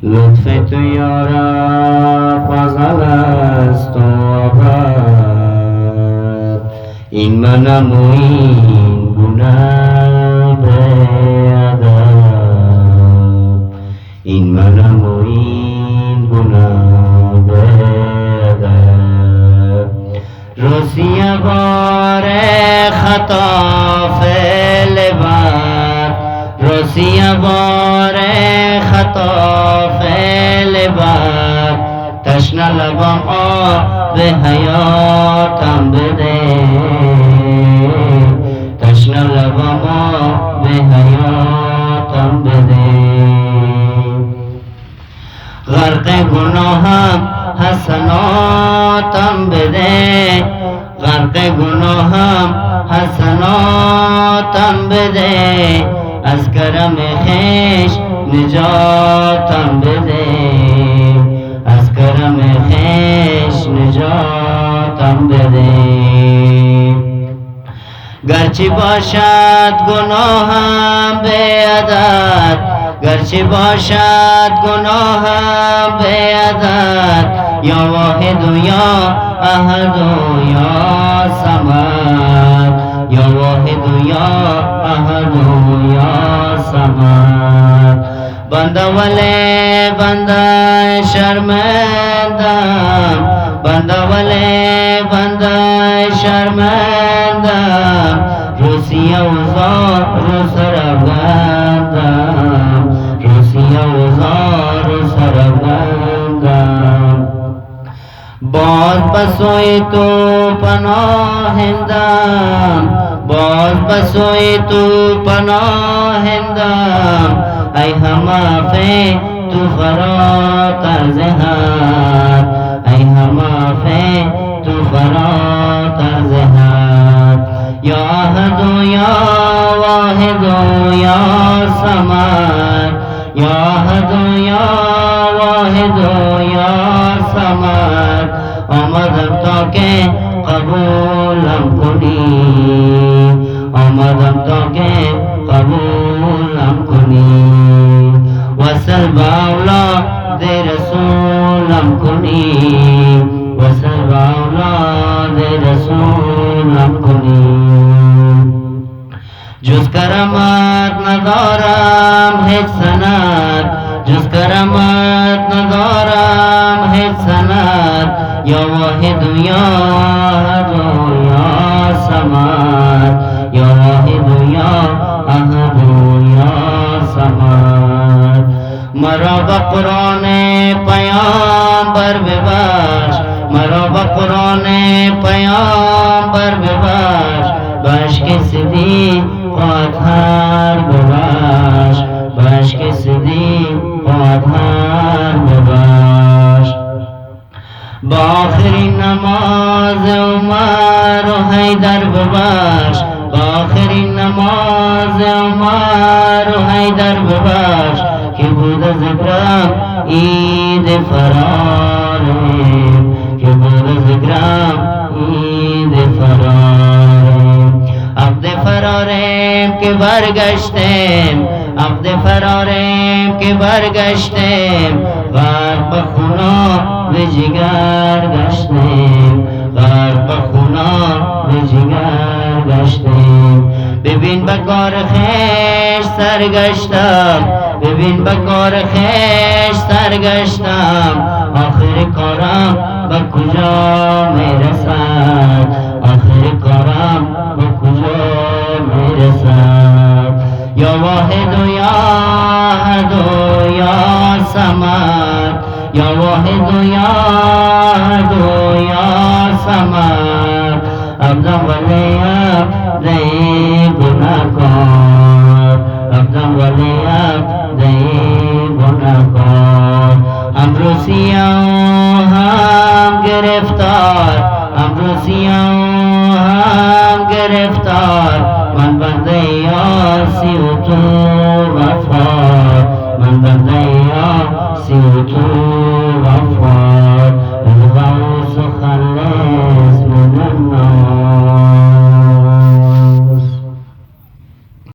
لطف تو یارا فضل است و آباد این منم و این گناه بیادب این منم و این گناه بیادب روسیه بار خطا فعل بر روسیه بار خطا فعل بر تشنه لبم آب حیاتم بده تشنه لبم آب حیاتم بده غرق گناهم حسناتم بده غرق گناهم حسناتم بده از کرم خویش نجاتم بده از کرم خویش نجاتم بده گرچه باشد گناهم بی‌عدد گرچه باشد گناهم بی‌عدد یا واحد و یا احد و یا صمد یا واحد و یا احد و یا صمد بنده ولی بنده شرمندم بنده ولی بنده شرمندم روسیه و زار سرافگندم روسیه و زار سرافگندم باز بسوی تو پناهندم باز بسوی تو پناهندم ای همافه تو فراتر زهد ای همافه تو فراتر زهد یا احد و یا واحد و یا صمد یا احد و یا واحد و یا صمد آمدم تا که قبولم کنی آمدم تا که قبولم کنی وصل با اولاد رسولم کنی وصل با اولاد رسولم کنی جز کرامت ندارم هیچ سند جز کرامت ندارم هیچ سند یا واحد و یا احد و یا صمد یا واحد و یا احد و یا صمد مرا با قرآن پیامبر ببخش مرا با قرآن پیامبر ببخش باشک صدیق اطهر ببخش باشک صدیق اطهر ببخش با آخرین نماز عمر و حیدر ببخش با آخرین نماز عمر و حیدر ببخش که بود ذکرم عید فراره که بود ذکرم عید فراره عبد فراریم که برگشتیم عبد فراریم که برگشتیم غرق به خونه به جگر گشتیم غرق به خونه به جگر گشتیم ببین به کار خویش سرگشتم ببین به کار خویش سرگشتم آخر کارم به کجا میرسد آخر کارم به کجا میرسد یا واحد و یا احد و یا صمد یا واحد و یا احد و یا صمد عبدم ولی عبد گناهکار عبدم ولی عبد گناهکار هم روسیه هم گرفتار هم روسیه هم گرفتار من بنده یاسی و تو وفا من بنده